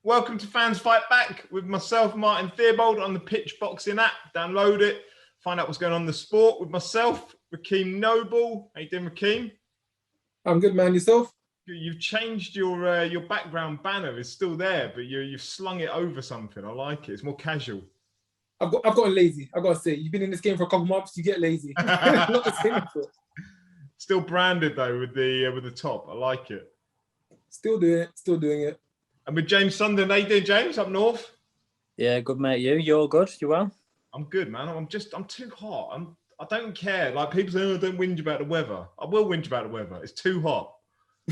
Welcome to Fans Fight Back with myself, Martin Theobald, on the Pitch Boxing app. Download it, find out what's going on in the sport with myself, Rakeem Noble. How you doing, Rakeem? I'm good, man. Yourself? You've changed your background banner. It's still there, but you've slung it over something. I like it. It's more casual. I've gotten lazy. I gotta say, you've been in this game for a couple months. You get lazy. Not the same. Still branded though with the top. I like it. Still doing it. And with James Sunderland, how you doing, James? Up north? Yeah, good mate. You're good. You well? I'm good, man. I'm too hot. I don't care. Like people say, oh, don't whinge about the weather. I will whinge about the weather. It's too hot.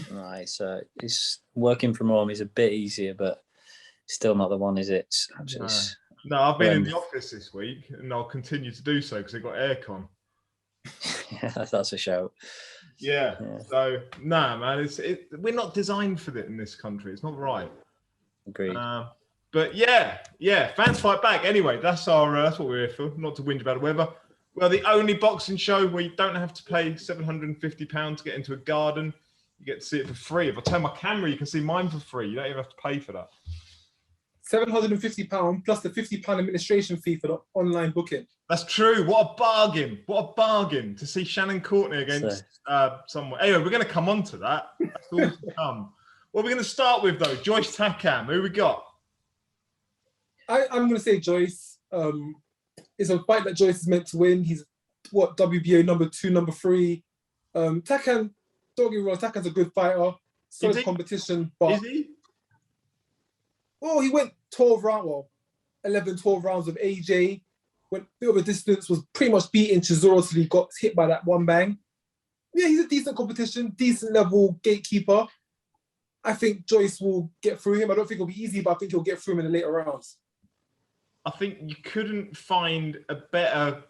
Right. So it's working from home is a bit easier, but still not the one, is it? No, I've been in the office this week, and I'll continue to do so because they've got aircon. Yeah, that's a shout. Yeah. So, nah, man, we're not designed for it in this country. It's not right. Agreed. But yeah, Fans Fight Back. Anyway, that's what we're here for. Not to whinge about the weather. Well, the only boxing show where you don't have to pay £750 to get into a garden. You get to see it for free. If I turn my camera, you can see mine for free. You don't even have to pay for that. £750 plus the £50 administration fee for the online booking. That's true. What a bargain. What a bargain to see Shannon Courtney against someone. Anyway, we're going to come on to that. That's all to come. What we're going to start with, though, Joyce Takam. Who we got? I'm going to say Joyce. It's a fight that Joyce is meant to win. He's, WBO number 2, number 3. Takam, don't get me wrong, Takam's a good fighter. Solid competition. But, is he? Well, he went 12 rounds of AJ. Went a bit of a distance, was pretty much beating Chisora till he got hit by that one bang. Yeah, he's a decent competition, decent level gatekeeper. I think Joyce will get through him. I don't think it'll be easy, but I think he'll get through him in the later rounds. I think you couldn't find a better...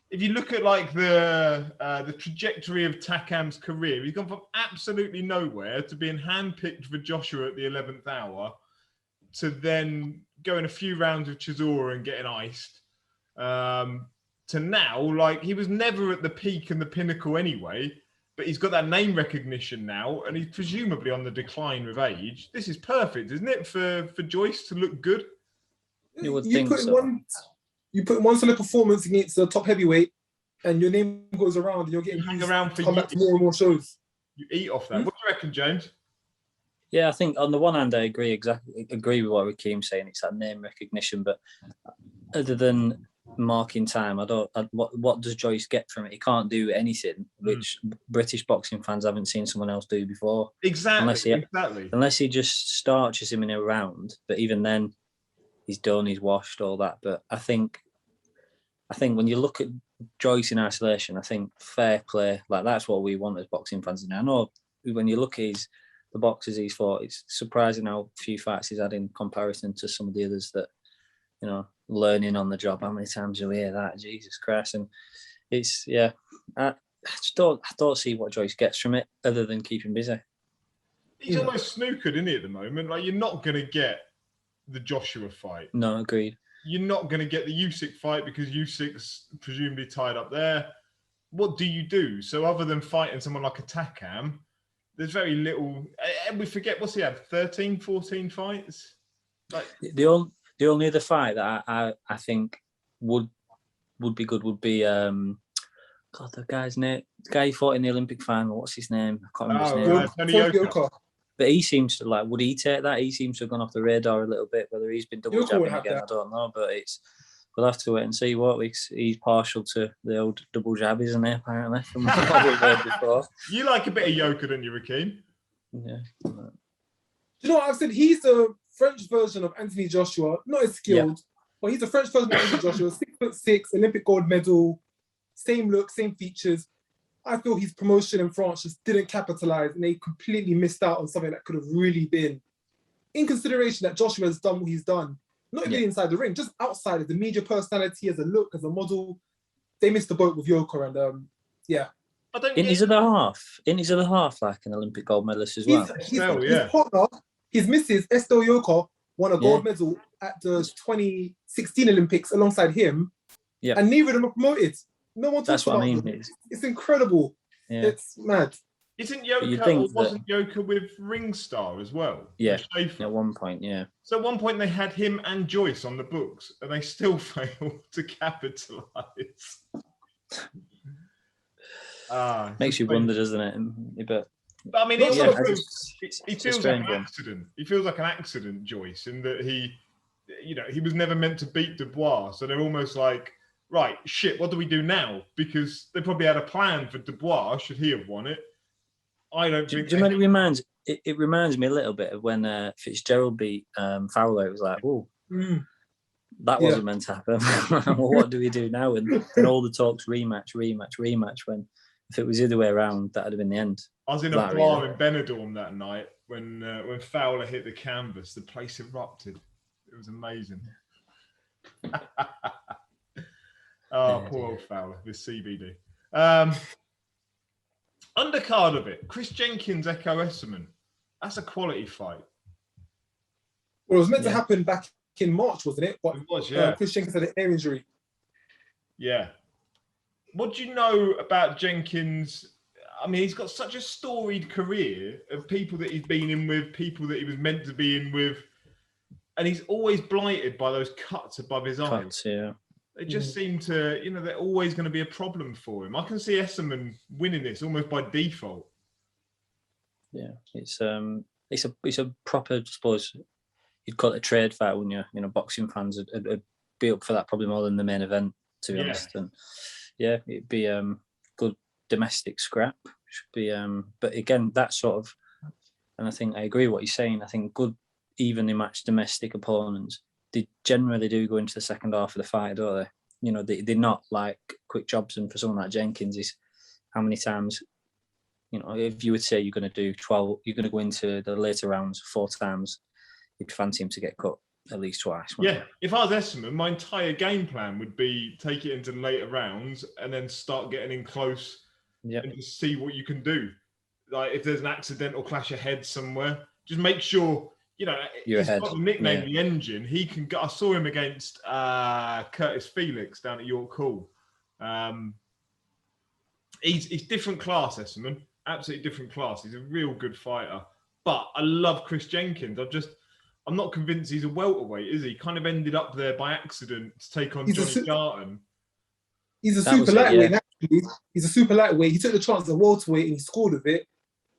If you look at like the trajectory of Takam's career, he's gone from absolutely nowhere to being handpicked for Joshua at the 11th hour to then going a few rounds with Chisora and getting iced. To now, like he was never at the peak and the pinnacle anyway, but he's got that name recognition now, and he's presumably on the decline with age. This is perfect, isn't it, for Joyce to look good? You would think so. You put one solid performance against the top heavyweight, and your name goes around, and you're getting around for come back to more and more shows. You eat off that. What do you reckon, James? Yeah, I think on the one hand, I agree with what Rakeem's saying. It's that name recognition, but other than marking time, what does Joyce get from it? He can't do anything, which British boxing fans haven't seen someone else do before. Exactly. Unless he just starches him in a round, but even then, he's done, he's washed, all that. But I think when you look at Joyce in isolation, I think fair play, like that's what we want as boxing fans. And I know when you look at the boxers he's fought, it's surprising how few fights he's had in comparison to some of the others that, you know, learning on the job. How many times you hear that? Jesus Christ. And it's, I don't see what Joyce gets from it other than keeping busy. He's almost snookered, isn't he, at the moment? Like, you're not going to get the Joshua fight. No, agreed. You're not going to get the Usyk fight because Usyk's presumably tied up there. What do you do? So other than fighting someone like a Takam, there's very little. And we forget, what's he had, 13, 14 fights? Like, the only other fight that I think would be good would be the guy's name. The guy who fought in the Olympic final. What's his name? I can't remember his name. Yoka. But he seems to would he take that? He seems to have gone off the radar a little bit. Whether he's been double jabbing again, I don't know. But we'll have to wait and see. He's partial to the old double jab, isn't he? Apparently, from what we've heard before. You like a bit of Yoka, don't you, Rakeem? Yeah. You know what I've said? He's the French version of Anthony Joshua. Not as skilled, but he's the French version of Anthony Joshua. 6'6", Olympic gold medal, same look, same features. I feel his promotion in France just didn't capitalize, and they completely missed out on something that could have really been, in consideration that Joshua has done what he's done, not even inside the ring, just outside as a media personality, as a look, as a model. They missed the boat with Yoka, and In his other half, like an Olympic gold medalist as well. His partner, his missus, Estelle Yoka, won a gold medal at the 2016 Olympics alongside him, and neither of them are promoted. No one talks about it. It's incredible. Yeah. It's mad. Isn't you'd Yoka, think or that- wasn't Yoka with Ringstar as well? Yeah, With Schaefer? at one point, yeah. So at one point they had him and Joyce on the books, and they still failed to capitalise. Makes you wonder, doesn't it? But I mean, Not he so also much- feels, he it's a feels like strange an one. accident. He feels like an accident, Joyce, in that he was never meant to beat Dubois. So they're almost like, right, shit, what do we do now? Because they probably had a plan for Dubois, should he have won it. I don't Do think. you know what it reminds me a little bit of when Fitzgerald beat Fowler. It was like, oh, that wasn't meant to happen. Well, what do we do now? And all the talks rematch. When if it was the other way around, that would have been the end. I was in a That bar really. in Benidorm that night when Fowler hit the canvas. The place erupted. It was amazing. Oh, poor old Fowler with CBD. Undercard of it, Chris Jenkins, Echo Esserman. That's a quality fight. Well, it was meant to happen back in March, wasn't it? But It was, yeah. Chris Jenkins had an ear injury. Yeah. What do you know about Jenkins? I mean, he's got such a storied career of people that he's been in with, people that he was meant to be in with, and he's always blighted by those cuts above his eyes. Cuts, yeah. They just seem to, they're always going to be a problem for him. I can see Esserman winning this almost by default. Yeah, it's a proper, I suppose you'd call it a trade fight, wouldn't you? Boxing fans would be up for that probably more than the main event, to be honest. And yeah, it'd be good domestic scrap. Should be, but again, that sort of, and I think I agree with what you're saying. I think good, evenly matched domestic opponents, they generally do go into the second half of the fight, don't they? They're not like quick jobs. And for someone like Jenkins, is how many times, if you would say you're going to do 12, you're going to go into the later rounds 4 times, you'd fancy him to get cut at least twice. Yeah, if I was Esserman, my entire game plan would be take it into later rounds and then start getting in close and just see what you can do. Like if there's an accidental clash of heads somewhere, just make sure, he's got the nickname The Engine. He can go. I saw him against Curtis Felix down at York Hall. He's different class, Esserman. Absolutely different class. He's a real good fighter. But I love Chris Jenkins. I'm not convinced he's a welterweight, is he? Kind of ended up there by accident to take on Johnny Garton. He's a super lightweight. Actually, he's a super lightweight. He took the chance at welterweight and he scored with it.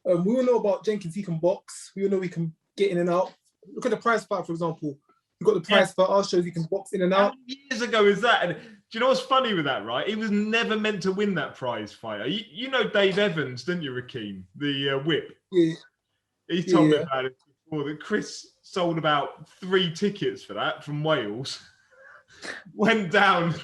We all know about Jenkins. He can box. We all know he can get in and out. Look at the prize fight, for example. You got the prize fight. Our shows he can box in and out. How many years ago is that? And do you know what's funny with that? Right, he was never meant to win that prize fight. You know Dave Evans, didn't you, Rakeem? The whip. Yeah. He told me about it before. That Chris sold about 3 tickets for that from Wales. Went down.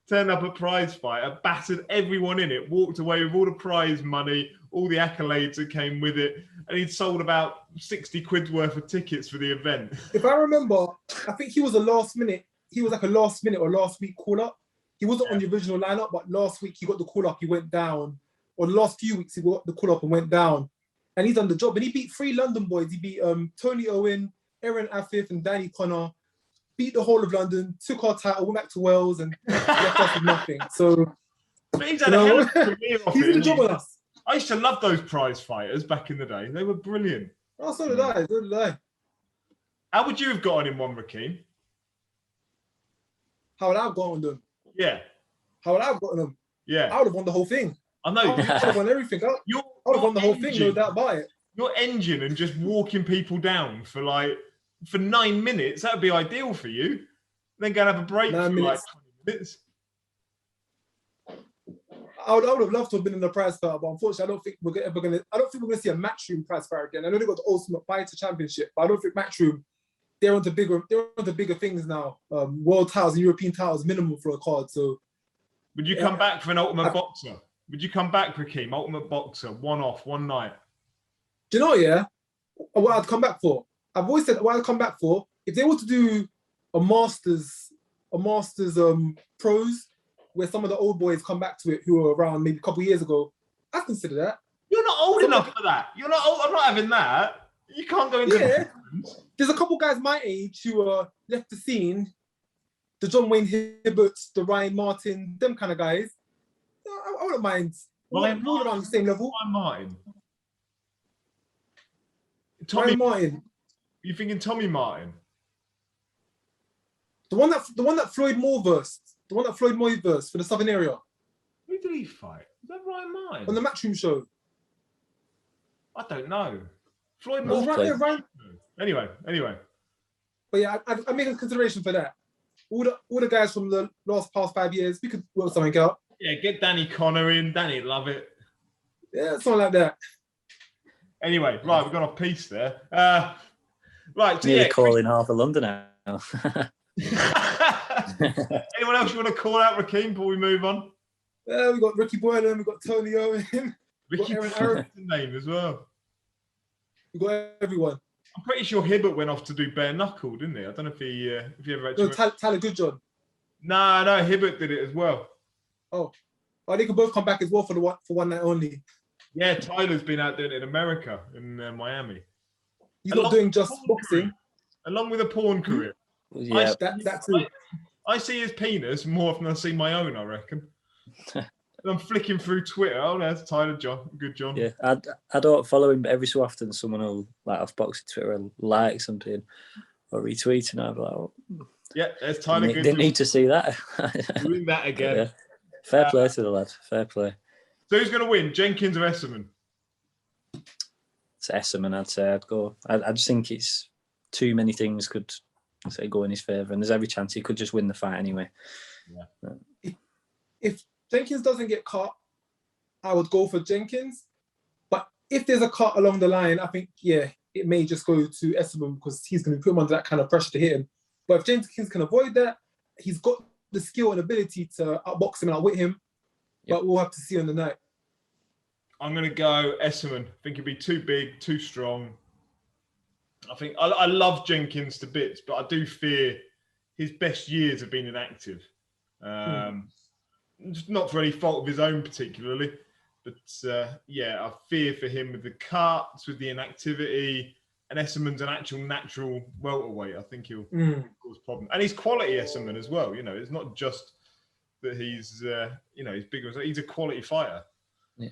Turned up at prize fighter, battered everyone in it, walked away with all the prize money, all the accolades that came with it, and he'd sold about 60 quid worth of tickets for the event. If I remember, I think he was a last minute or last week call up. He wasn't on the original lineup, but last week he got the call up, he went down. Or the last few weeks he got the call up and went down. And he's done the job. And he beat 3 London boys. He beat Tony Owen, Aaron Afif, and Danny Connor. Beat the whole of London, took our title, went back to Wales, and left us with nothing. So he's had a hell of a career off he did the it. job on us. I used to love those prize fighters back in the day. They were brilliant. Oh, so did I. So did I. How would you have got on in one, Rakeem? How would I have gotten them? Yeah. How would I have gotten them? Yeah. I would have won the whole thing. I know. I would have won everything. I would have won the whole thing, no doubt about it. Your engine and just walking people down for 9 minutes, that would be ideal for you. Then go and have a break 9 for minutes. 20 minutes. I would have loved to have been in the prize fight, but unfortunately, I don't think we're gonna see a matchroom prize fight again. I know they got the Ultimate Fighter Championship, but I don't think matchroom. They're onto bigger things now. World titles and European titles minimum for a card. So, would you come back for an Ultimate Boxer? Would you come back, Rakeem? Ultimate Boxer, one off, one night. Do you know? Yeah, what I'd come back for. I've always said what I'd come back for. If they were to do a Masters pros, where some of the old boys come back to it who were around maybe a couple of years ago, I consider that. You're not old enough for that. You're not old. I'm not having that. You can't go into. Yeah. There's a couple guys my age who left the scene. The John Wayne Hibberts, the Ryan Martin, them kind of guys. I wouldn't mind all around the same level. Ryan Martin. Ryan Martin. You thinking Tommy Martin? The one that Floyd Moore versed. The one that Floyd Moore versed for the Southern area. Who did he fight? Is that Ryan Martin? On the Matchroom show. I don't know. Floyd It was Moore. Ryan. Anyway. But yeah, I make a consideration for that. All the guys from the past 5 years, we could work something out. Yeah, get Danny Connor in. Danny'd love it. Yeah, something like that. Anyway, right, we've got a piece there. Right, so Nearly calling half of London now. Anyone else you want to call out, Rakeem, before we move on? We got Ricky Boylan, we got Tony Owen, Ricky Aaron Boylan's the name as well. We got everyone. I'm pretty sure Hibbert went off to do bare knuckle, didn't he? I don't know if he ever actually. No, Tyler Goodjohn. No, Hibbert did it as well. Oh, they could both come back as well for one night only. Yeah, Tyler's been out doing it in America, in Miami. He's not doing just boxing. Career, along with a porn career. Yeah, that too. I see his penis more often than I see my own, I reckon. I'm flicking through Twitter. Oh, there's Tyler Goodjohn. Yeah, I don't follow him, but every so often someone will, like, off boxing Twitter and like something or retweet, and I'll be like, oh, yeah, there's Tyler Goodjohn. Didn't need to see that. Doing that again. Yeah. Fair play to the lad. Fair play. So who's going to win, Jenkins or Esserman? It's Esserman, I'd say. I'd go. I just think it's too many things could say go in his favour, and there's every chance he could just win the fight anyway. Yeah. If Jenkins doesn't get caught, I would go for Jenkins. But if there's a cut along the line, I think, yeah, it may just go to Esserman because he's going to put him under that kind of pressure to hit him. But if Jenkins can avoid that, he's got the skill and ability to outbox him and outwit him. Yep. But we'll have to see on the night. I'm going to go Esserman. I think he'd be too big, too strong. I think I love Jenkins to bits, but I do fear his best years have been inactive. Not for any fault of his own particularly, but yeah, I fear for him with the cuts, with the inactivity, and Esserman's an actual natural welterweight. I think he'll cause problems. And he's quality Esserman as well. You know, it's not just that he's, he's bigger. He's a quality fighter. Yeah.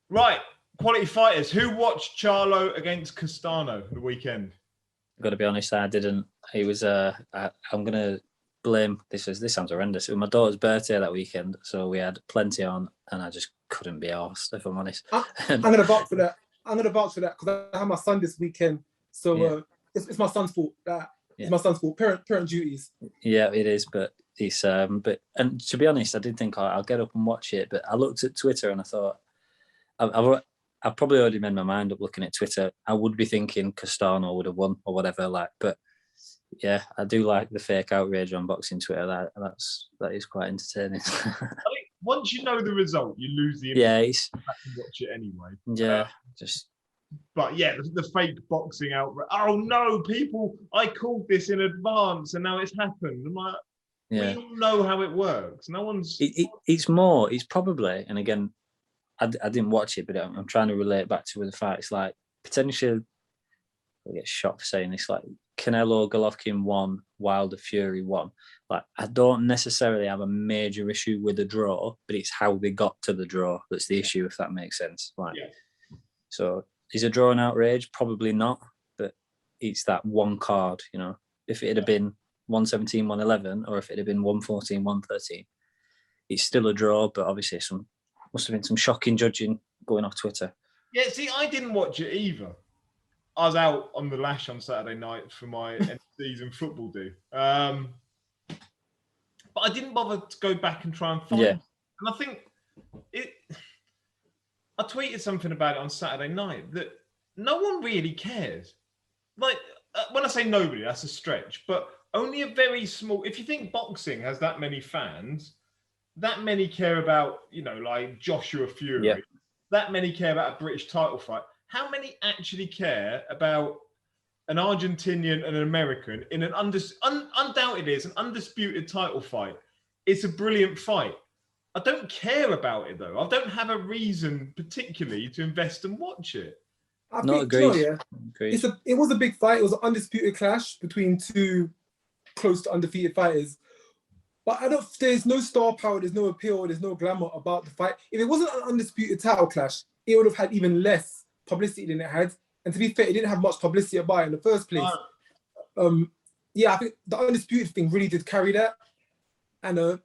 Right. Quality fighters. Who watched Charlo against Castano the weekend? I've got to be honest, I didn't. He was. I'm gonna blame. This sounds horrendous. It was my daughter's birthday that weekend, so we had plenty on, and I just couldn't be arsed, if I'm honest. I'm gonna vouch for that. Because I have my son this weekend, so it's my son's fault. It's my son's fault. Parent duties. Yeah, it is, but it's but and to be honest, I did think I'll get up and watch it, but I looked at Twitter and I thought I've probably already made my mind up looking at Twitter. I would be thinking Castano would have won or whatever, but yeah, I do like the fake outrage on boxing Twitter. That is quite entertaining. I think once you know the result, you lose the interest. Yeah, back and watch it anyway. Yeah, But yeah, the fake boxing outrage. Oh no, people! I called this in advance, and now it's happened. I'm like, we all know how it works. No one's. It's probably, and again, I didn't watch it, but I'm trying to relate back to the fact it's like potentially. I get shocked for saying this. Like Canelo Golovkin won, Wilder Fury won. Like I don't necessarily have a major issue with the draw, but it's how they got to the draw that's the issue, if that makes sense. Like, so is a draw an outrage? Probably not, but it's that one card. You know, if it had been 117, 111, or if it had been 114, 113, it's still a draw. But obviously, must have been some shocking judging going off Twitter. Yeah, see, I didn't watch it either. I was out on the lash on Saturday night for my end of season football do. But I didn't bother to go back and try and find it. And I think I tweeted something about it on Saturday night that no one really cares. Like, when I say nobody, that's a stretch, but only a very small, if you think boxing has that many fans, that many care about, like Joshua Fury, that many care about a British title fight. How many actually care about an Argentinian and an American in an undoubtedly it's an undisputed title fight? It's a brilliant fight. I don't care about it though. I don't have a reason particularly to invest and watch it. Agreed. It was a big fight. It was an undisputed clash between two close to undefeated fighters. But I don't. There's no star power. There's no appeal. There's no glamour about the fight. If it wasn't an undisputed title clash, it would have had even less publicity than it had. And to be fair, it didn't have much publicity about it in the first place. Yeah, I think the undisputed thing really did carry that. And it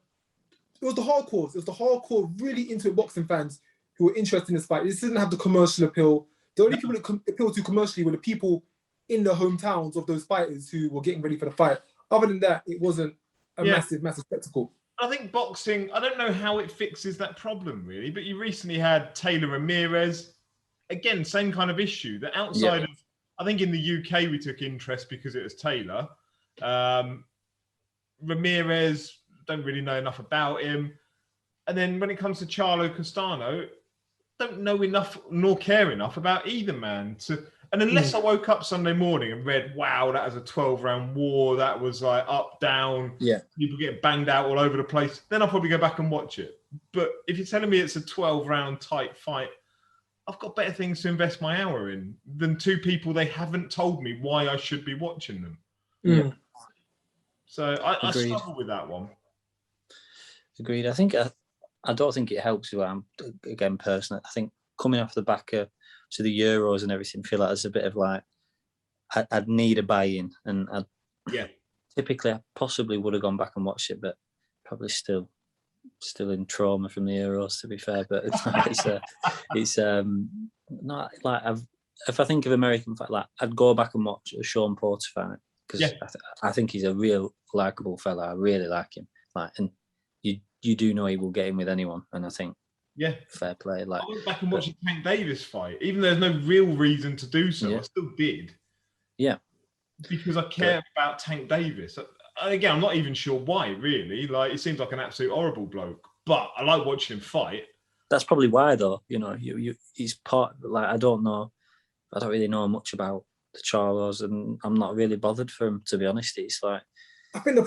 was the hardcores. It was the hardcore, really into it boxing fans who were interested in this fight. This didn't have the commercial appeal. The only people that appealed to commercially were the people in the hometowns of those fighters who were getting ready for the fight. Other than that, it wasn't a massive spectacle. I think boxing, I don't know how it fixes that problem really, but you recently had Taylor Ramirez. Again, same kind of issue. That outside of, I think in the UK we took interest because it was Taylor. Ramirez, don't really know enough about him. And then when it comes to Charlo Castano, don't know enough nor care enough about either man to. And unless I woke up Sunday morning and read, wow, that was a 12-round war, that was like up, down, people getting banged out all over the place, then I'll probably go back and watch it. But if you're telling me it's a 12-round tight fight, I've got better things to invest my hour in than two people they haven't told me why I should be watching them. Yeah. So I struggle with that one. Agreed. I think I don't think it helps who I am, again, personally. I think coming off the back of to the Euros and everything, feel like there's a bit of like, I'd need a buy-in, and typically I possibly would have gone back and watched it, but probably still in trauma from the Euros, to be fair. But it's not like if I think of American fight, like I'd go back and watch a Sean Porter fight because I think he's a real likable fella. I really like him. Like, and you do know he will get in with anyone, and I think. Yeah, fair play. Like, I went back and watched the Tank Davis fight, even though there's no real reason to do so. I still did. Yeah, because I care about Tank Davis. Again, I'm not even sure why. Really, like, it seems like an absolute horrible bloke, but I like watching him fight. That's probably why, though. You know, he's part. Like, I don't really know much about the Charlos, and I'm not really bothered for him, to be honest. It's like. I think the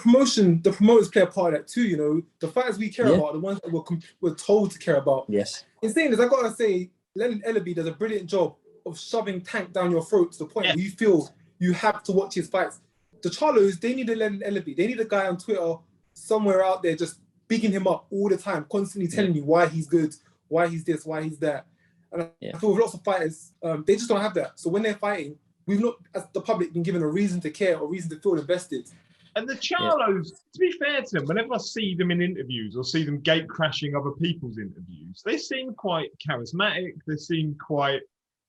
promoters play a part of that too. You know, the fighters we care about are the ones that we're told to care about. Yes. In saying this, I gotta say, Leonard Ellaby does a brilliant job of shoving Tank down your throat to the point where you feel you have to watch his fights. The Charlos, they need a Leonard Ellaby. They need a guy on Twitter somewhere out there just bigging him up all the time, constantly telling you why he's good, why he's this, why he's that. And I feel with lots of fighters, they just don't have that. So when they're fighting, we've not, as the public, been given a reason to care or reason to feel invested. And the Charlos, to be fair to them, whenever I see them in interviews or see them gate crashing other people's interviews, they seem quite charismatic. They seem quite,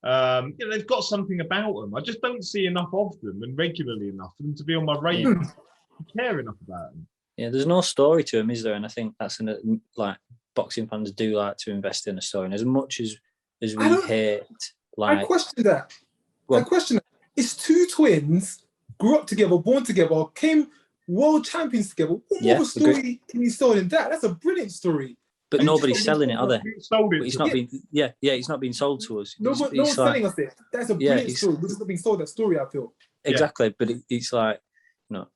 they've got something about them. I just don't see enough of them and regularly enough for them to be on my radar to care enough about them. Yeah, there's no story to them, is there? And I think that's like boxing fans do like to invest in a story. And as much as we hate, like, I question that. It's two twins. Grew up together, born together, came world champions together. What more of a story can you sell than that? That's a brilliant story. But nobody's selling it, are they? It's not being, it's not being sold to us. No one's selling us it. That's a brilliant story. We're just not being sold that story, I feel. Exactly, but it's like, you know,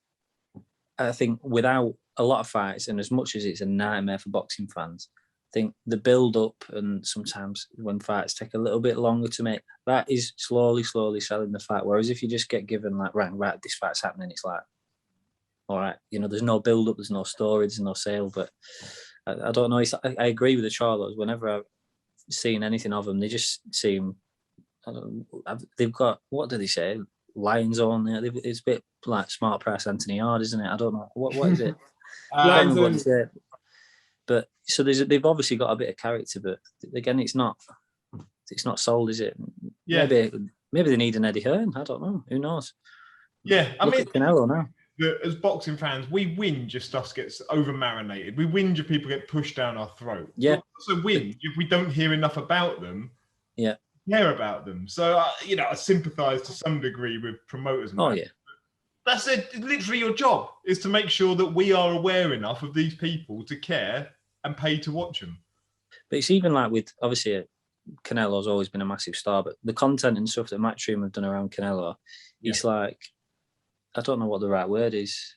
I think without a lot of fights, and as much as it's a nightmare for boxing fans, I think the build-up and sometimes when fights take a little bit longer to make, that is slowly selling the fight. Whereas if you just get given like, right, this fight's happening, it's like, all right, you know, there's no build-up, there's no story, there's no sale. But I don't know. I agree with the Charlos. Whenever I've seen anything of them, they just seem, they've got, what do they say? Lions on there. It's a bit like Smart Price Anthony Hard, isn't it? I don't know. What is it? Lions on. But so they've obviously got a bit of character, but again, it's not sold, is it? Yeah. Maybe they need an Eddie Hearn. I don't know. Who knows? Yeah, Look at Canelo now. As boxing fans, we whinge if stuff gets over marinated. We whinge if people get pushed down our throat. Yeah. We also whinge if we don't hear enough about them. Yeah. Care about them. So I sympathise to some degree with promoters. Oh yeah. That's it. Literally, your job is to make sure that we are aware enough of these people to care and pay to watch them. But it's even like with, obviously, Canelo's always been a massive star, but the content and stuff that Matchroom have done around Canelo, it's like, I don't know what the right word is.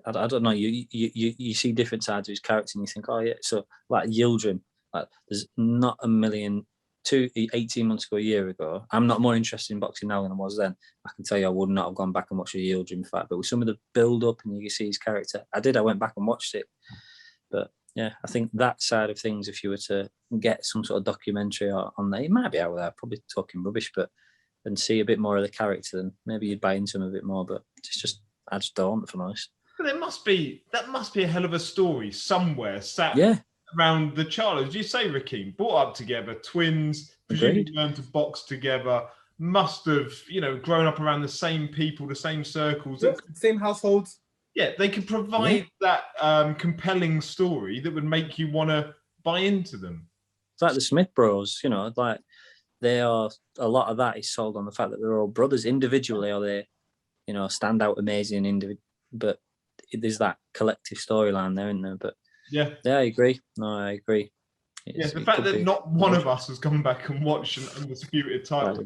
I don't know. You see different sides of his character and you think, oh yeah. So like Yildirim, like there's not a million 18 months ago, a year ago, I'm not more interested in boxing now than I was then. I can tell you I would not have gone back and watched a Yildirim fight, but with some of the build-up and you can see his character, I did. I went back and watched it. But yeah, I think that side of things, if you were to get some sort of documentary on there, it might be out there, probably talking rubbish, but and see a bit more of the character, then maybe you'd buy into him a bit more. But it's just, I just don't, if I'm honest. But that must be a hell of a story somewhere sat around the child. As you say, Rakeem, brought up together, twins, presumably learned to box together, must have, grown up around the same people, the same circles. Same households. Yeah, they could provide that compelling story that would make you want to buy into them. It's like the Smith Bros, like they are, a lot of that is sold on the fact that they're all brothers individually, or they, stand out amazing, but there's that collective storyline there, isn't there? But yeah, I agree. No, I agree. The fact that not one of us has gone back and watched an undisputed title.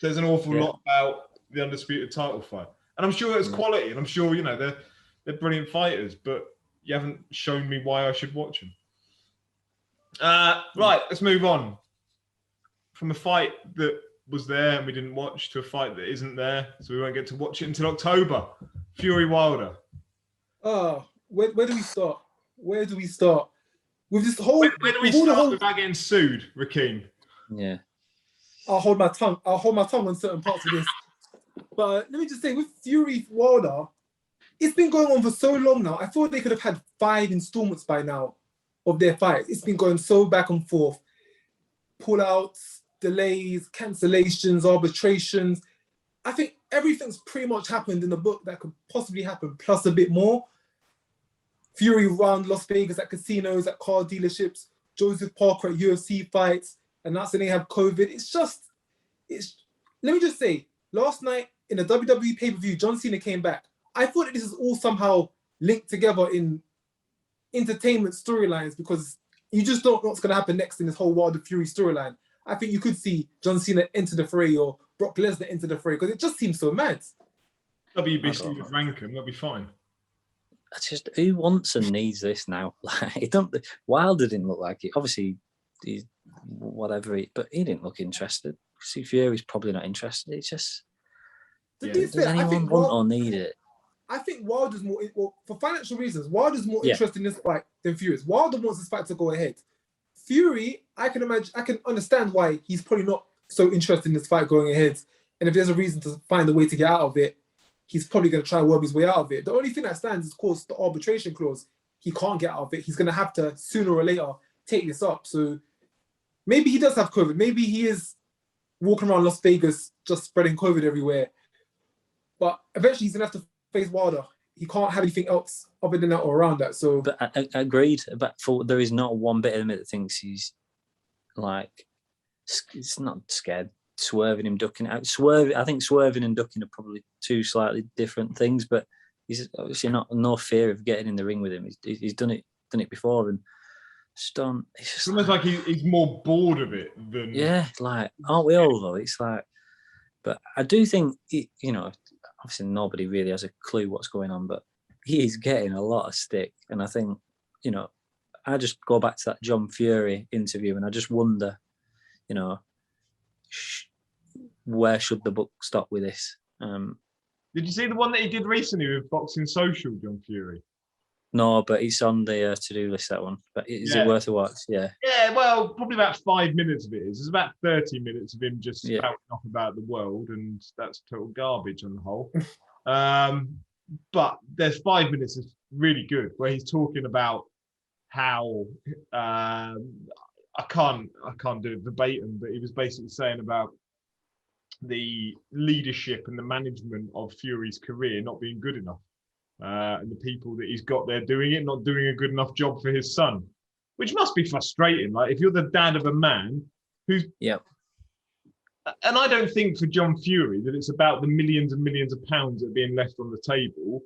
There's an awful lot about the undisputed title fight, and I'm sure it's quality, and I'm sure they're brilliant fighters, but you haven't shown me why I should watch them. Right, let's move on from a fight that was there and we didn't watch to a fight that isn't there, so we won't get to watch it until October. Fury Wilder. Oh, where do we start? Where do we start? With this whole... Where do we start without getting sued, Rakeem? Yeah. I'll hold my tongue on certain parts of this. But let me just say, with Fury Wilder, it's been going on for so long now. I thought they could have had 5 installments by now of their fight. It's been going so back and forth. Pull-outs, delays, cancellations, arbitrations. I think everything's pretty much happened in the book that could possibly happen, plus a bit more. Fury around Las Vegas at casinos, at car dealerships, Joseph Parker at UFC fights, and that's when they have COVID. Let me just say, last night in the WWE pay-per-view, John Cena came back. I thought that this is all somehow linked together in entertainment storylines, because you just don't know what's going to happen next in this whole Wilder Fury storyline. I think you could see John Cena enter the fray or Brock Lesnar enter the fray, because it just seems so mad. WBC would rank him, that'll be fine. That's just, who wants and needs this now? Wilder didn't look like it. Obviously, he's whatever, but he didn't look interested. See, Fury's probably not interested. It's just, does anyone want or need it? I think Wilder's more, for financial reasons, Wilder's more interested in this fight than Fury's. Wilder wants this fight to go ahead. Fury, I can understand why he's probably not so interested in this fight going ahead. And if there's a reason to find a way to get out of it, he's probably going to try and work his way out of it. The only thing that stands is, of course, the arbitration clause. He can't get out of it. He's going to have to, sooner or later, take this up. So maybe he does have COVID. Maybe he is walking around Las Vegas just spreading COVID everywhere. But eventually he's going to have to face Wilder. He can't have anything else other than that or around that. So, but I agreed. But there is not one bit of me that thinks he's like, it's not scared. Swerving him, ducking out. I think swerving and ducking are probably two slightly different things. But he's obviously no fear of getting in the ring with him. He's done it before, and it's almost like he's more bored of it than aren't we all though? It's like, but I do think obviously nobody really has a clue what's going on, but he is getting a lot of stick, and I think I just go back to that John Fury interview, and I just wonder, where should the book stop with this? Did you see the one that he did recently with Boxing Social, John Fury? No, but it's on the to-do list, that one. But is it worth a watch? Yeah. Yeah, well, probably about 5 minutes of it is. It's about 30 minutes of him just spouting off about the world, and that's total garbage on the whole. But there's 5 minutes that's really good, where he's talking about how I can't do it verbatim, but he was basically saying about the leadership and the management of Fury's career not being good enough. And the people that he's got there doing it, not doing a good enough job for his son, which must be frustrating. Like, if you're the dad of a man who's... Yeah. And I don't think for John Fury that it's about the millions and millions of pounds that are being left on the table.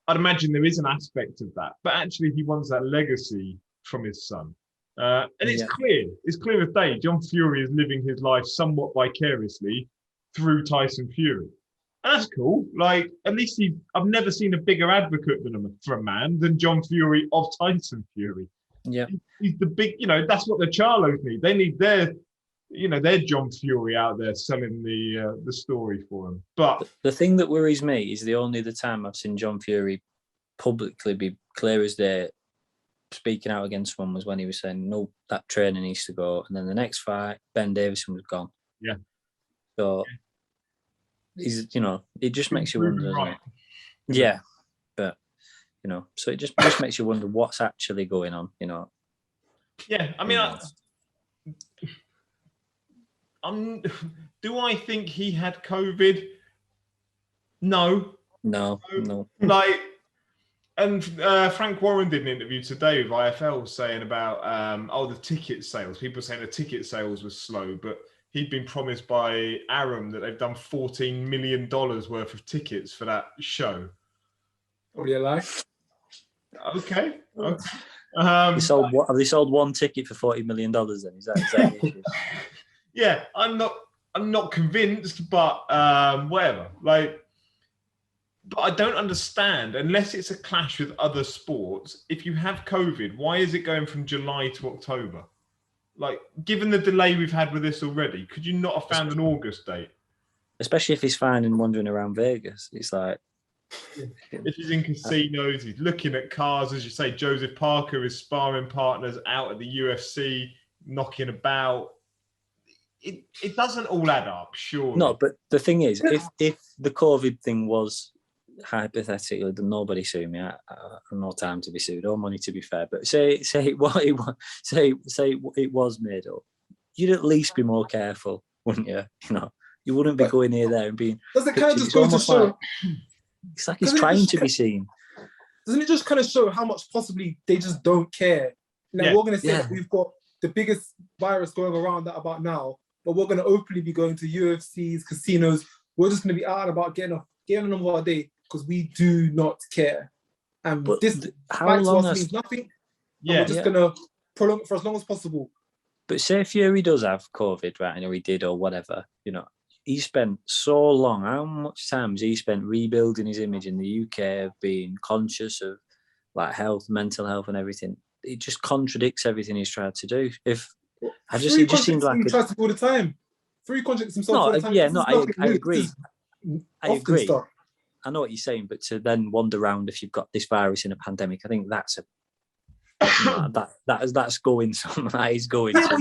I'd imagine there is an aspect of that, but actually he wants that legacy from his son. And it's clear as day, John Fury is living his life somewhat vicariously through Tyson Fury. And that's cool. Like, at least I've never seen a bigger advocate for a man than John Fury of Tyson Fury. Yeah. He's the big, that's what the Charlos need. They need their they're John Fury out there selling the story for him. But the thing that worries me is the only other time I've seen John Fury publicly be clear as day speaking out against one was when he was saying, no, that trainer needs to go. And then the next fight, Ben Davison was gone. Yeah. So, he's, it just makes you wonder. Right. Yeah. But, so it just makes you wonder what's actually going on, Yeah. I mean, do I think he had COVID? No. No. And Frank Warren did an interview today with IFL saying about the ticket sales. People saying the ticket sales was slow, but he'd been promised by Arum that they've done $14 million worth of tickets for that show. Probably a lie. Okay. Have they sold one ticket for $40 million then? Is that the issue? Yeah, I'm not convinced, but whatever. But I don't understand, unless it's a clash with other sports, if you have COVID, why is it going from July to October? Given the delay we've had with this already, could you not have found an August date? Especially if he's fine and wandering around Vegas. It's like... If he's in casinos, he's looking at cars, as you say, Joseph Parker is sparring partners out at the UFC, knocking about. It doesn't all add up, sure. No, but the thing is, if the COVID thing was hypothetically, then nobody sue me. I have no time to be sued or money, to be fair. But say it was made up, you'd at least be more careful, wouldn't you? You wouldn't be going here there and being. Does it kind of just go to show? It's like he's trying to be seen. Doesn't it just kind of show how much possibly they just don't care? Now we're going to say that we've got the biggest virus going around that about now, but we're going to openly be going to UFCs, casinos. We're just going to be out and about getting on our day because we do not care. And but this how long means nothing. Yeah, we're just going to prolong it for as long as possible. But say if Fury does have COVID, right? He did or whatever. He spent so long. How much time has he spent rebuilding his image in the UK of being conscious of health, mental health, and everything? It just contradicts everything he's tried to do. It just seems like he tries to do all the time. Fury contradicts himself all the time. I agree. I agree. I know what you're saying, but to then wander around if you've got this virus in a pandemic, I think that's that's going somewhere. That is going. Yeah,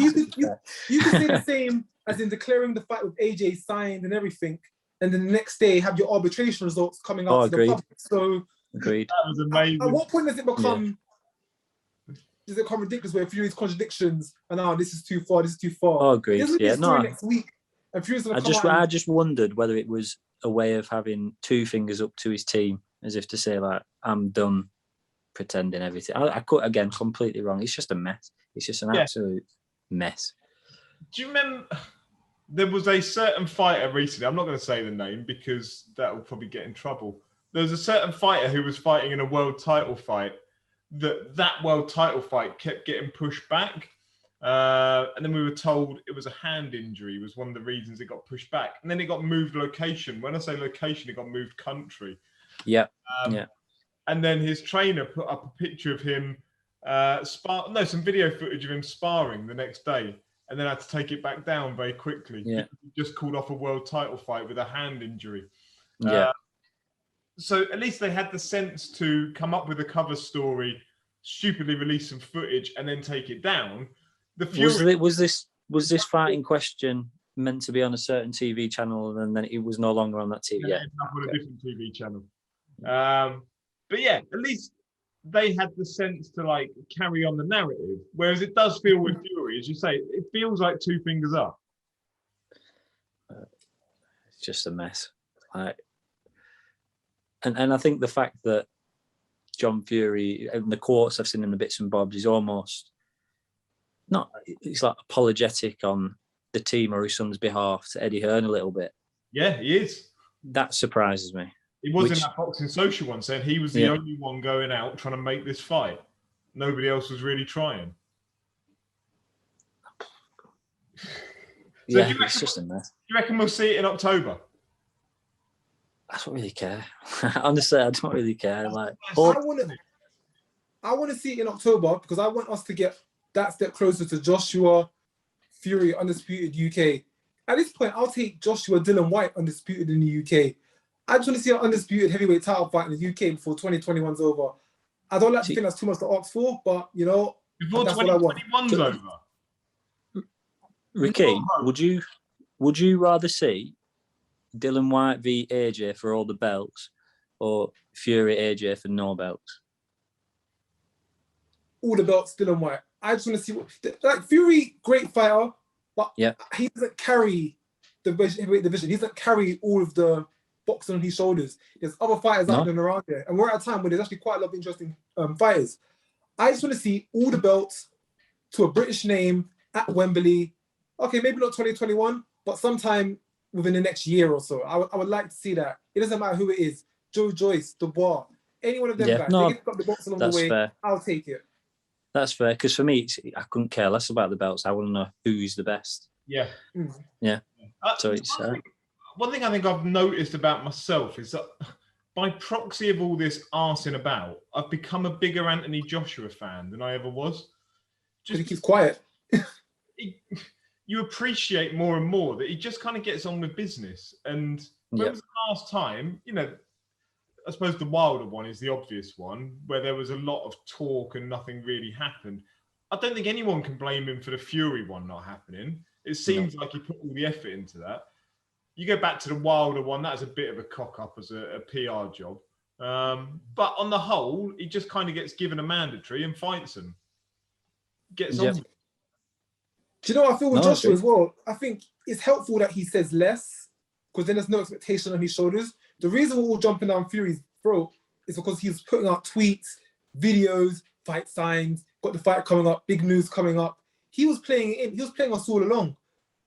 you could say the same as in declaring the fight with AJ signed and everything, and then the next day have your arbitration results coming out to the public. So agreed. That was amazing. At what point does it become? Does it become ridiculous where Fury's contradictions and this is too far, this is too far? Oh, agreed. Yeah, no. Next week, and Fury's gonna I just wondered whether it was a way of having two fingers up to his team, as if to say I'm done pretending everything. I could again completely wrong. It's just a mess. It's just an absolute mess. Do you remember there was a certain fighter recently? I'm not going to say the name because that will probably get in trouble. There was a certain fighter who was fighting in a world title fight. That world title fight kept getting pushed back, and then we were told it was a hand injury was one of the reasons it got pushed back, and then it got moved location. When I say location, it got moved country. Yeah, And then his trainer put up a picture of him some video footage of him sparring the next day, and then had to take it back down very quickly. Yeah, he just called off a world title fight with a hand injury. Yeah. So at least they had the sense to come up with a cover story, stupidly release some footage, and then take it down. Was this fight in question meant to be on a certain TV channel, and then it was no longer on that TV? Yeah, on a different TV channel. But yeah, at least they had the sense to carry on the narrative. Whereas it does feel with Fury, as you say, it feels like two fingers up. It's just a mess. And I think the fact that John Fury and the quotes I've seen in the bits and bobs is almost it's like apologetic on the team or his son's behalf to Eddie Hearn a little bit. Yeah, he is. That surprises me. He was in that Boxing Social one saying he was the only one going out trying to make this fight. Nobody else was really trying. It's just a mess. Do you reckon we'll see it in October? I don't really care. Honestly, I don't really care. I want to see it in October because I want us to get that step closer to Joshua, Fury undisputed UK. At this point, I'll take Joshua Dylan White undisputed in the UK. I just want to see an undisputed heavyweight title fight in the UK before 2021's over. I don't like to think that's too much to ask for, but you know, Before that's what I want. 2021's over. Ricky, would you rather see Dylan White v AJ for all the belts, or Fury AJ for no belts? All the belts, Dylan White. I just want to see like Fury, great fighter, but he doesn't carry the heavyweight division. He doesn't carry all of the boxing on his shoulders. There's other fighters out there around there, and we're at a time where there's actually quite a lot of interesting fighters. I just want to see all the belts to a British name at Wembley. Okay, maybe not 2021, but sometime within the next year or so. I would like to see that. It doesn't matter who it is. Joe Joyce, Dubois, any one of them guys. They get the belts along the way. Fair. I'll take it. That's fair, because for me, I couldn't care less about the belts. I want to know who's the best. Yeah. Yeah. So it's... One thing I think I've noticed about myself is that by proxy of all this arsing about, I've become a bigger Anthony Joshua fan than I ever was. Just he keeps quiet. You appreciate more and more that he just kind of gets on with business. And when was the last time, you know, I suppose the Wilder one is the obvious one, where there was a lot of talk and nothing really happened. I don't think anyone can blame him for the Fury one not happening. It seems like he put all the effort into that. You go back to the Wilder one, that's a bit of a cock-up as a PR job. But on the whole, he just kind of gets given a mandatory and fights him. Gets on. Do you know what I feel with Joshua as well? I think it's helpful that he says less, because then there's no expectation on his shoulders. The reason we're all jumping down Fury's throat is because he's putting out tweets, videos, fight signs, got the fight coming up, big news coming up. He was playing it in. He was playing us all along.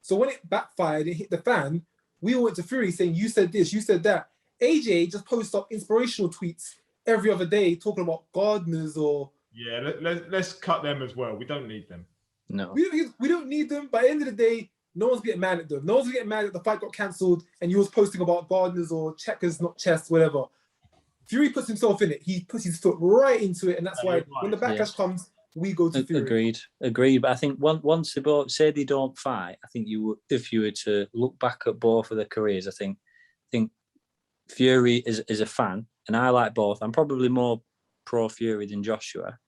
So when it backfired and hit the fan, we all went to Fury saying, you said this, you said that. AJ just posts up inspirational tweets every other day talking about gardeners or... Yeah, let's cut them as well. We don't need them. No. We don't need them. By the end of the day, no one's getting mad at them. No one's getting mad that the fight got cancelled and you was posting about gardeners or checkers, not chess, whatever. Fury puts himself in it. He puts his foot right into it. And that's why when the backlash comes, we go to Fury. Agreed. But I think once they both say they don't fight, I think if you were to look back at both of their careers, I think Fury is a fan, and I like both. I'm probably more pro Fury than Joshua,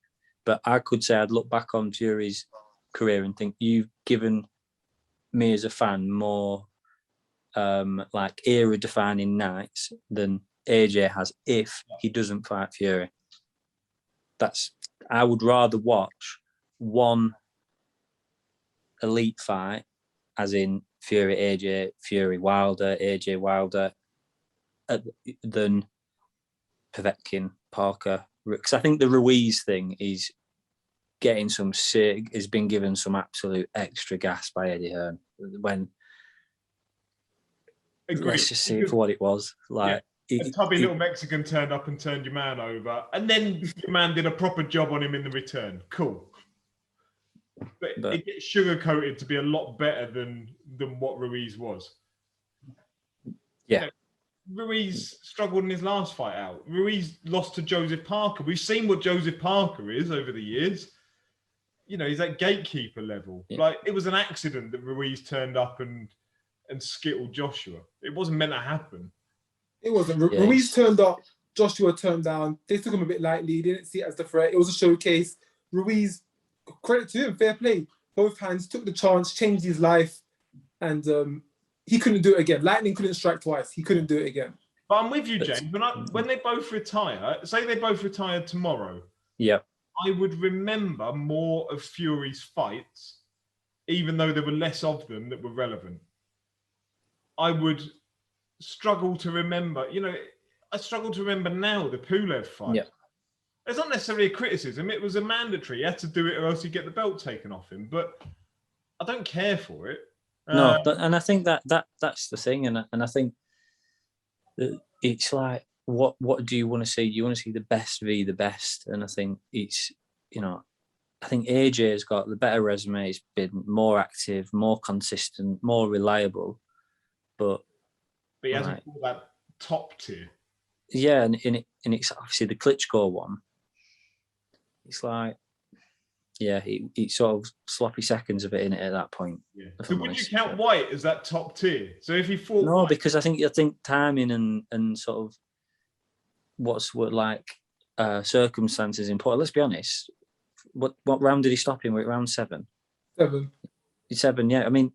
but I could say I'd look back on Fury's career and think you've given me as a fan more like era-defining nights than AJ has if he doesn't fight Fury. I would rather watch one elite fight, as in Fury AJ, Fury Wilder, AJ Wilder, than Povetkin, Parker. Because I think the Ruiz thing is getting has been given some absolute extra gas by Eddie Hearn. Let's just see for what it was. Like, a tubby little Mexican turned up and turned your man over, and then your man did a proper job on him in the return. Cool. But it gets sugar-coated to be a lot better than what Ruiz was. Yeah. You know, Ruiz struggled in his last fight out. Ruiz lost to Joseph Parker. We've seen what Joseph Parker is over the years. You know, he's at gatekeeper level. Yeah. Like, it was an accident that Ruiz turned up and skittled Joshua. It wasn't meant to happen. It wasn't. Ruiz turned up, Joshua turned down. They took him a bit lightly. They didn't see it as the threat. It was a showcase. Ruiz, credit to him, fair play. Both hands, took the chance, changed his life, and he couldn't do it again. Lightning couldn't strike twice. He couldn't do it again. But I'm with you, James. When they both retire, say they both retired tomorrow, I would remember more of Fury's fights, even though there were less of them that were relevant. I would struggle to remember, you know, I struggle to remember now the Pulev fight. Yeah. It's not necessarily a criticism. It was a mandatory. He had to do it or else he'd get the belt taken off him. But I don't care for it. No, and I think that's the thing. And I think that it's like, what do you want to see? You want to see the best v the best. And I think it's, you know, I think AJ has got the better resume. He's been more active, more consistent, more reliable. But he hasn't called that top tier. Yeah, and it's obviously the Klitschko one. It's like, yeah, he sort of sloppy seconds a bit in it at that point. Yeah. if So I'm would you honest. count White as that top tier? So if he fought No, White, because I think timing and sort of what like circumstances important. Let's be honest. What round did he stop him? Were it round 7? 7. 7, yeah. I mean,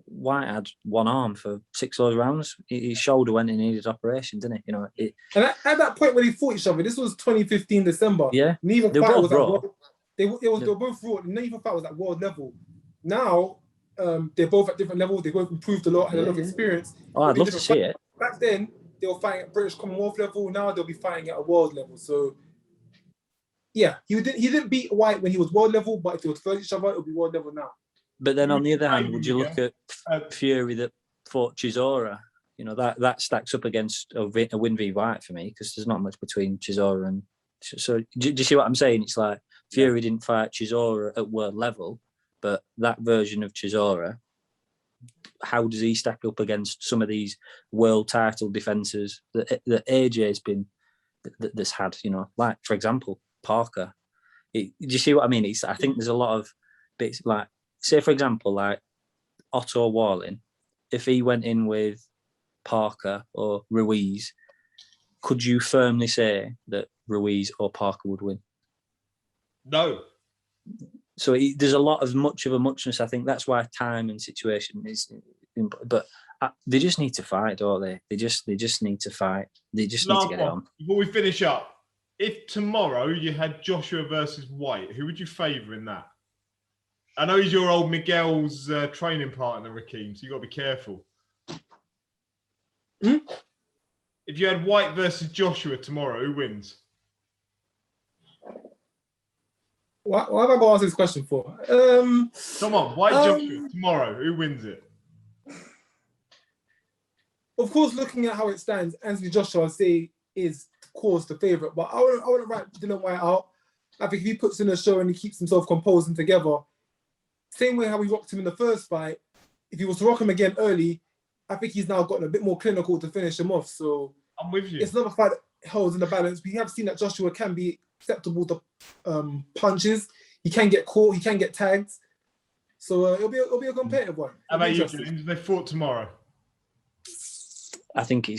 White had one arm for 6 of those rounds. His shoulder went in and needed operation, didn't it? You know, And at that point when they fought each other, this was 2015 December. yeah. Neither They were fight both was at raw. world. They were both raw. Neither fight was at world level. Now they're both at different levels. They both improved a lot, had a lot of experience. Oh, I'd love to see it. Back then, they were fighting at British Commonwealth level. Now they'll be fighting at a world level. So, yeah, he didn't beat White when he was world level, but if they were to each other, it'll be world level now. But then on the other hand, would you look at Fury that fought Chisora? You know, that stacks up against a win v White for me, because there's not much between Chisora and... So do you see what I'm saying? It's like Fury didn't fight Chisora at world level, but that version of Chisora, how does he stack up against some of these world title defences that AJ's been that's had? You know, like for example Parker. Do you see what I mean? I think there's a lot of bits like, say for example, like Otto Warling. If he went in with Parker or Ruiz, could you firmly say that Ruiz or Parker would win? No. So there's much of a muchness. I think that's why time and situation is. But they just need to fight, don't they? They just need to fight. They just need to get it on. Before we finish up, if tomorrow you had Joshua versus White, who would you favour in that? I know he's your old Miguel's training partner, Rakeem, so you got to be careful. If you had White versus Joshua tomorrow, who wins? Why have I got to ask this question for? Come on, White Joshua tomorrow, who wins it? Of course, looking at how it stands, Anthony Joshua, I'd say, is of course the favourite. But I wouldn't write Dylan White out. I think if he puts in a show and he keeps himself composed and together, same way how we rocked him in the first fight, if he was to rock him again early, I think he's now gotten a bit more clinical to finish him off. So I'm with you. It's another fight that holds in the balance. We have seen that Joshua can be acceptable to punches. He can get caught. He can get tagged. So it'll be a competitive one. How about you, James? They fought tomorrow. I think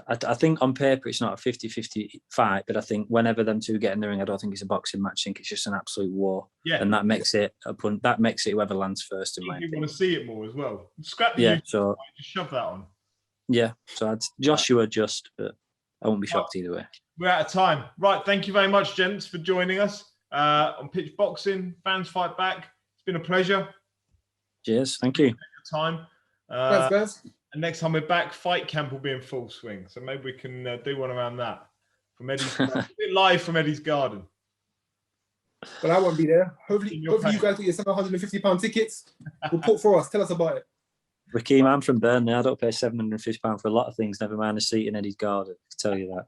I think on paper it's not a 50-50 fight, but I think whenever them two get in the ring, I don't think it's a boxing match. I think it's just an absolute war. Yeah. And that makes it whoever lands first in my opinion. You want to see it more as well. Scrap the so just shove that on. Yeah, so Joshua but I won't be shocked either way. We're out of time. Right, thank you very much, gents, for joining us on Pitch Boxing. Fans Fight Back. It's been a pleasure. Cheers, thank you. Time. Thanks, guys. And next time we're back, Fight Camp will be in full swing. So maybe we can do one around that. From Eddie's live from Eddie's garden. But I won't be there. Hopefully you guys get your £750 tickets. Report for us. Tell us about it. Rakeem, I'm from Burnley. I don't pay £750 for a lot of things, never mind a seat in Eddie's garden. I can tell you that.